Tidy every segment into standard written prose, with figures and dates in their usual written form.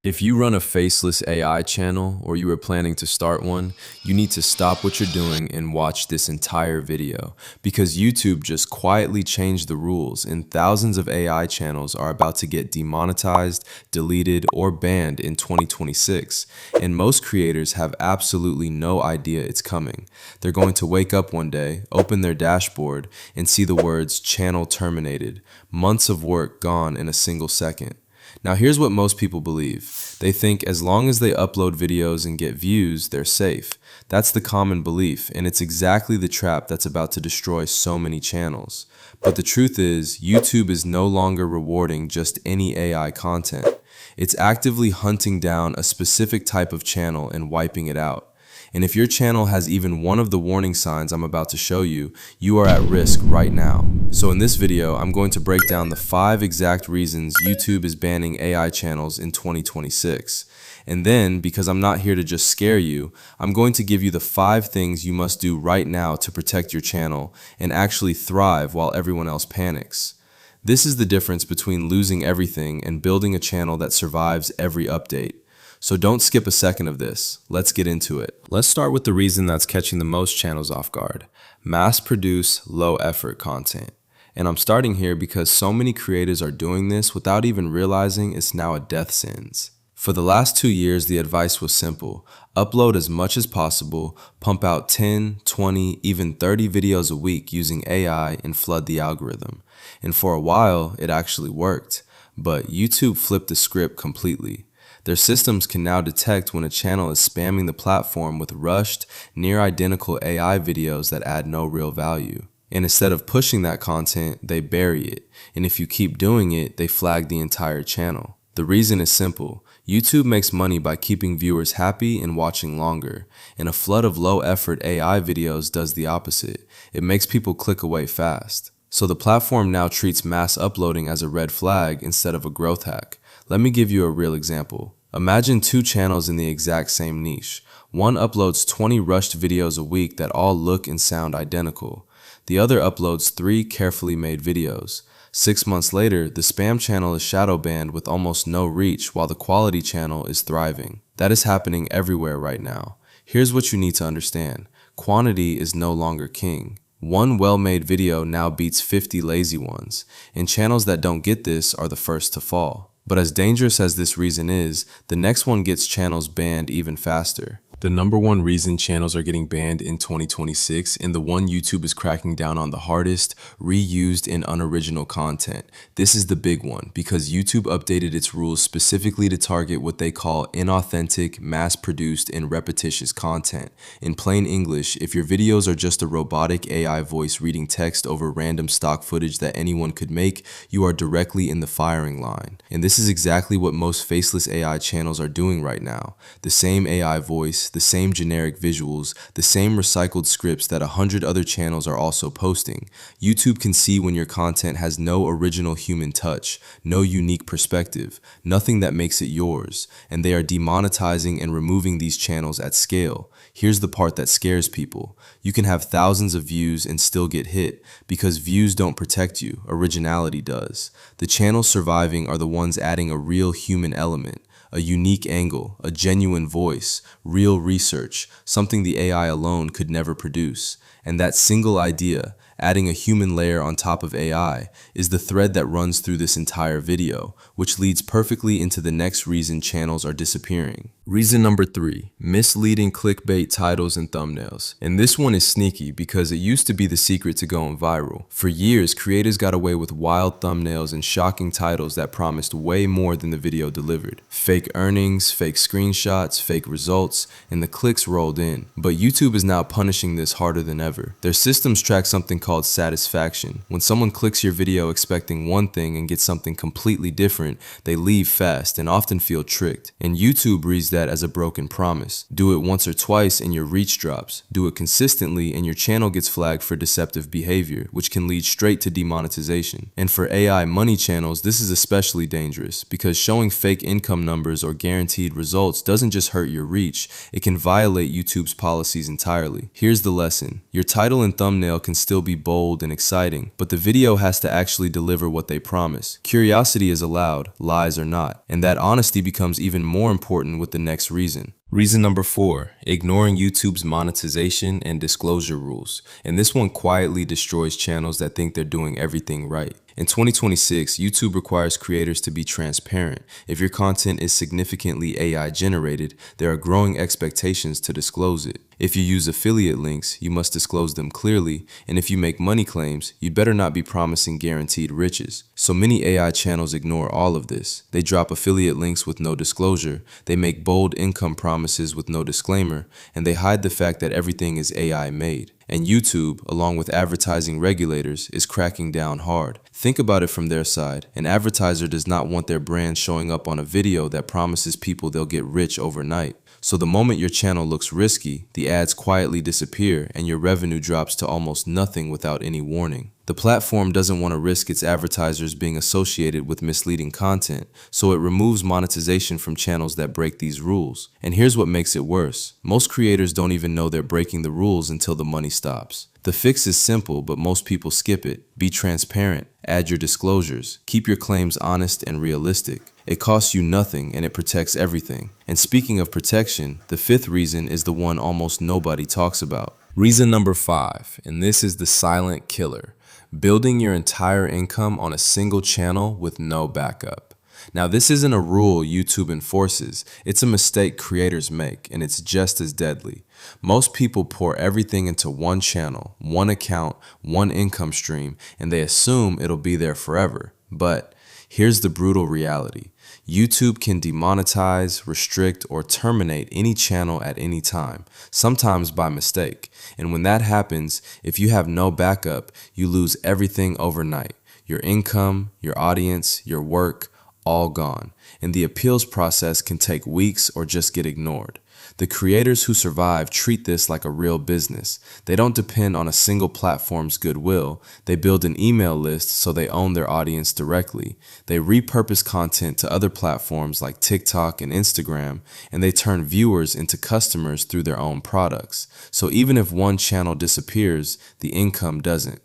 If you run a faceless AI channel or you are planning to start one, you need to stop what you're doing and watch this entire video because YouTube just quietly changed the rules and thousands of AI channels are about to get demonetized, deleted, or banned in 2026. And most creators have absolutely no idea it's coming. They're going to wake up one day, open their dashboard, and see the words channel terminated, months of work gone in a single second. Now here's what most people believe. They think as long as they upload videos and get views, they're safe. That's the common belief, and it's exactly the trap that's about to destroy so many channels. But the truth is, YouTube is no longer rewarding just any AI content. It's actively hunting down a specific type of channel and wiping it out. And if your channel has even one of the warning signs I'm about to show you, you are at risk right now. So in this video, I'm going to break down the 5 exact reasons YouTube is banning AI channels in 2026. And then, because I'm not here to just scare you, I'm going to give you the 5 things you must do right now to protect your channel and actually thrive while everyone else panics. This is the difference between losing everything and building a channel that survives every update. So don't skip a second of this. Let's get into it. Let's start with the reason that's catching the most channels off guard. Mass-produce, low-effort content. And I'm starting here because so many creators are doing this without even realizing it's now a death sentence. For the last 2 years, the advice was simple. Upload as much as possible, pump out 10, 20, even 30 videos a week using AI and flood the algorithm. And for a while, it actually worked. But YouTube flipped the script completely. Their systems can now detect when a channel is spamming the platform with rushed, near-identical AI videos that add no real value. And instead of pushing that content, they bury it. And if you keep doing it, they flag the entire channel. The reason is simple. YouTube makes money by keeping viewers happy and watching longer. And a flood of low-effort AI videos does the opposite. It makes people click away fast. So the platform now treats mass uploading as a red flag instead of a growth hack. Let me give you a real example. Imagine 2 channels in the exact same niche. One uploads 20 rushed videos a week that all look and sound identical. The other uploads 3 carefully made videos. 6 months later, the spam channel is shadow banned with almost no reach while the quality channel is thriving. That is happening everywhere right now. Here's what you need to understand. Quantity is no longer king. One well-made video now beats 50 lazy ones, and channels that don't get this are the first to fall. But as dangerous as this reason is, the next one gets channels banned even faster. The number one reason channels are getting banned in 2026, and the one YouTube is cracking down on the hardest, reused and unoriginal content. This is the big one because YouTube updated its rules specifically to target what they call inauthentic, mass-produced, and repetitious content. In plain English, if your videos are just a robotic AI voice reading text over random stock footage that anyone could make, you are directly in the firing line. And this is exactly what most faceless AI channels are doing right now. The same AI voice, the same generic visuals, the same recycled scripts that 100 other channels are also posting. YouTube can see when your content has no original human touch, no unique perspective, nothing that makes it yours, and they are demonetizing and removing these channels at scale. Here's the part that scares people. You can have thousands of views and still get hit because views don't protect you, originality does. The channels surviving are the ones adding a real human element. A unique angle, a genuine voice, real research, something the AI alone could never produce. And that single idea, adding a human layer on top of AI, is the thread that runs through this entire video, which leads perfectly into the next reason channels are disappearing. Reason number 3, misleading clickbait titles and thumbnails. And this one is sneaky because it used to be the secret to going viral. For years, creators got away with wild thumbnails and shocking titles that promised way more than the video delivered. Fake earnings, fake screenshots, fake results, and the clicks rolled in. But YouTube is now punishing this harder than ever. Their systems track something called satisfaction. When someone clicks your video expecting one thing and gets something completely different, they leave fast and often feel tricked. And YouTube reads that as a broken promise. Do it once or twice and your reach drops. Do it consistently and your channel gets flagged for deceptive behavior, which can lead straight to demonetization. And for AI money channels, this is especially dangerous because showing fake income numbers or guaranteed results doesn't just hurt your reach, it can violate YouTube's policies entirely. Here's the lesson. Your title and thumbnail can still be bold and exciting, but the video has to actually deliver what they promise. Curiosity is allowed, lies are not, and that honesty becomes even more important with the next reason. Reason number 4, ignoring YouTube's monetization and disclosure rules. And this one quietly destroys channels that think they're doing everything right. In 2026, YouTube requires creators to be transparent. If your content is significantly AI generated, there are growing expectations to disclose it. If you use affiliate links, you must disclose them clearly, and if you make money claims, you'd better not be promising guaranteed riches. So many AI channels ignore all of this. They drop affiliate links with no disclosure, they make bold income promises with no disclaimer, and they hide the fact that everything is AI made. And YouTube, along with advertising regulators, is cracking down hard. Think about it from their side. An advertiser does not want their brand showing up on a video that promises people they'll get rich overnight. So the moment your channel looks risky, the ads quietly disappear and your revenue drops to almost nothing without any warning. The platform doesn't want to risk its advertisers being associated with misleading content, so it removes monetization from channels that break these rules. And here's what makes it worse. Most creators don't even know they're breaking the rules until the money stops. The fix is simple, but most people skip it. Be transparent, add your disclosures, keep your claims honest and realistic. It costs you nothing and it protects everything. And speaking of protection, the 5th reason is the one almost nobody talks about. Reason number 5, and this is the silent killer. Building your entire income on a single channel with no backup. Now, this isn't a rule YouTube enforces, it's a mistake creators make, and it's just as deadly. Most people pour everything into one channel, one account, one income stream, and they assume it'll be there forever. But here's the brutal reality. YouTube can demonetize, restrict, or terminate any channel at any time, sometimes by mistake. And when that happens, if you have no backup, you lose everything overnight. Your income, your audience, your work, all gone. And the appeals process can take weeks or just get ignored. The creators who survive treat this like a real business. They don't depend on a single platform's goodwill. They build an email list so they own their audience directly. They repurpose content to other platforms like TikTok and Instagram, and they turn viewers into customers through their own products. So even if one channel disappears, the income doesn't.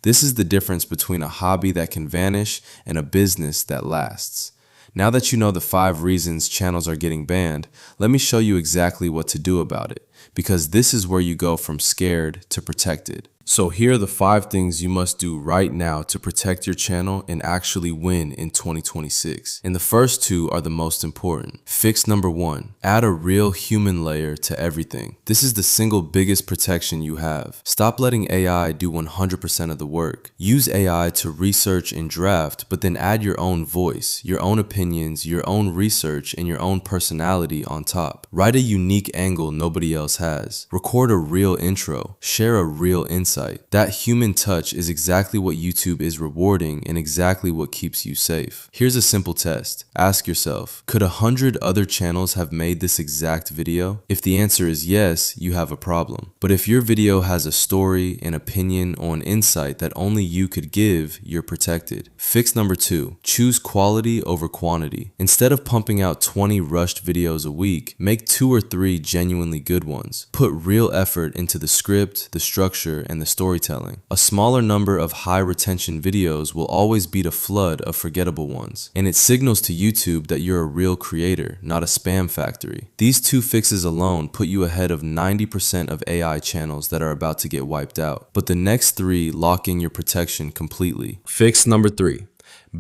This is the difference between a hobby that can vanish and a business that lasts. Now that you know the 5 reasons channels are getting banned, let me show you exactly what to do about it, because this is where you go from scared to protected. So here are the 5 things you must do right now to protect your channel and actually win in 2026. And the first 2 are the most important. Fix number 1, add a real human layer to everything. This is the single biggest protection you have. Stop letting AI do 100% of the work. Use AI to research and draft, but then add your own voice, your own opinions, your own research, and your own personality on top. Write a unique angle nobody else has. Record a real intro. Share a real insight. That human touch is exactly what YouTube is rewarding and exactly what keeps you safe. Here's a simple test. Ask yourself, could 100 other channels have made this exact video? If the answer is yes, you have a problem. But if your video has a story, an opinion, or an insight that only you could give, you're protected. Fix number 2, choose quality over quantity. Instead of pumping out 20 rushed videos a week, make 2 or 3 genuinely good ones. Put real effort into the script, the structure, and the storytelling. A smaller number of high retention videos will always beat a flood of forgettable ones. And it signals to YouTube that you're a real creator, not a spam factory. These 2 fixes alone put you ahead of 90% of AI channels that are about to get wiped out. But the next 3 lock in your protection completely. Fix number 3.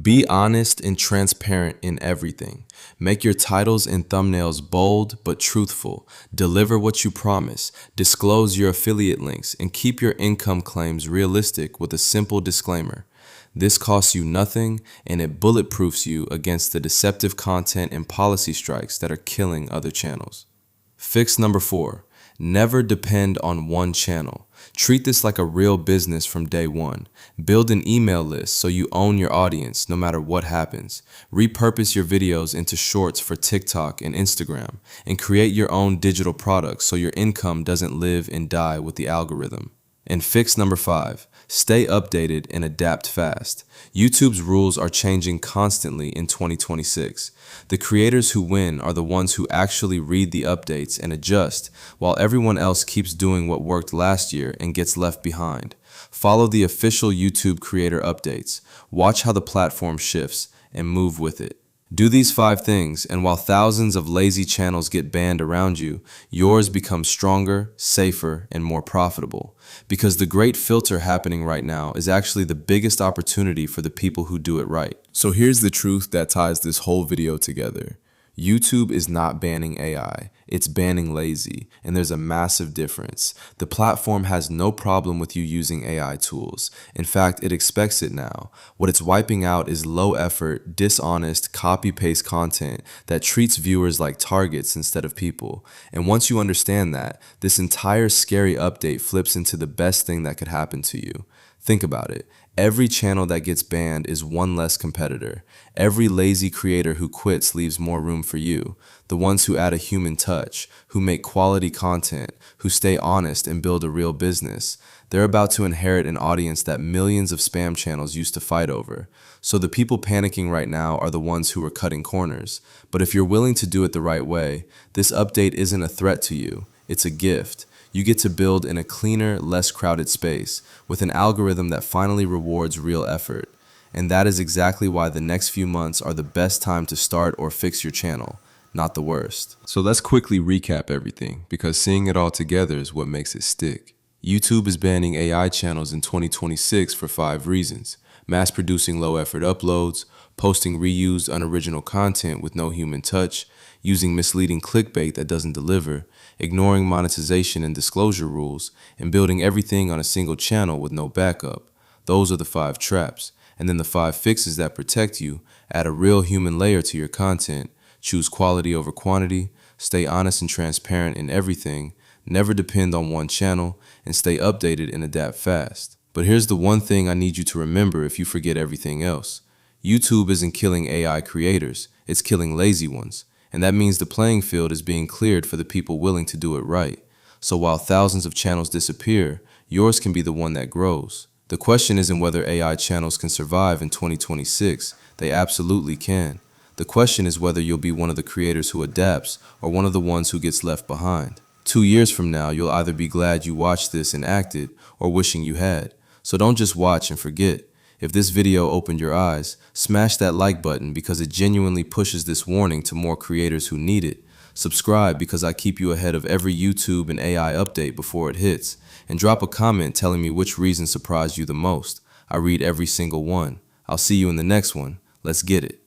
Be honest and transparent in everything. Make your titles and thumbnails bold but truthful. Deliver what you promise. Disclose your affiliate links and keep your income claims realistic with a simple disclaimer. This costs you nothing and it bulletproofs you against the deceptive content and policy strikes that are killing other channels. Fix number 4. Never depend on one channel. Treat this like a real business from day one. Build an email list so you own your audience no matter what happens. Repurpose your videos into shorts for TikTok and Instagram, and create your own digital products so your income doesn't live and die with the algorithm. And fix number 5, stay updated and adapt fast. YouTube's rules are changing constantly in 2026. The creators who win are the ones who actually read the updates and adjust, while everyone else keeps doing what worked last year and gets left behind. Follow the official YouTube creator updates. Watch how the platform shifts and move with it. Do these 5 things, and while thousands of lazy channels get banned around you, yours becomes stronger, safer, and more profitable. Because the great filter happening right now is actually the biggest opportunity for the people who do it right. So here's the truth that ties this whole video together. YouTube is not banning AI, it's banning lazy, and there's a massive difference. The platform has no problem with you using AI tools. In fact, it expects it now. What it's wiping out is low effort, dishonest, copy-paste content that treats viewers like targets instead of people. And once you understand that, this entire scary update flips into the best thing that could happen to you. Think about it. Every channel that gets banned is one less competitor. Every lazy creator who quits leaves more room for you. The ones who add a human touch, who make quality content, who stay honest and build a real business. They're about to inherit an audience that millions of spam channels used to fight over. So the people panicking right now are the ones who are cutting corners. But if you're willing to do it the right way, this update isn't a threat to you. It's a gift. You get to build in a cleaner, less crowded space with an algorithm that finally rewards real effort. And that is exactly why the next few months are the best time to start or fix your channel, not the worst. So let's quickly recap everything, because seeing it all together is what makes it stick. YouTube is banning AI channels in 2026 for 5 reasons: mass producing low effort uploads, posting reused unoriginal content with no human touch, using misleading clickbait that doesn't deliver, ignoring monetization and disclosure rules, and building everything on a single channel with no backup. Those are the 5 traps. And then the 5 fixes that protect you: add a real human layer to your content, choose quality over quantity, stay honest and transparent in everything, never depend on one channel, and stay updated and adapt fast. But here's the one thing I need you to remember if you forget everything else. YouTube isn't killing AI creators, it's killing lazy ones. And that means the playing field is being cleared for the people willing to do it right. So while thousands of channels disappear, yours can be the one that grows. The question isn't whether AI channels can survive in 2026. They absolutely can. The question is whether you'll be one of the creators who adapts or one of the ones who gets left behind. 2 years from now, you'll either be glad you watched this and acted or wishing you had. So don't just watch and forget. If this video opened your eyes, smash that like button because it genuinely pushes this warning to more creators who need it. Subscribe because I keep you ahead of every YouTube and AI update before it hits. And drop a comment telling me which reason surprised you the most. I read every single one. I'll see you in the next one. Let's get it.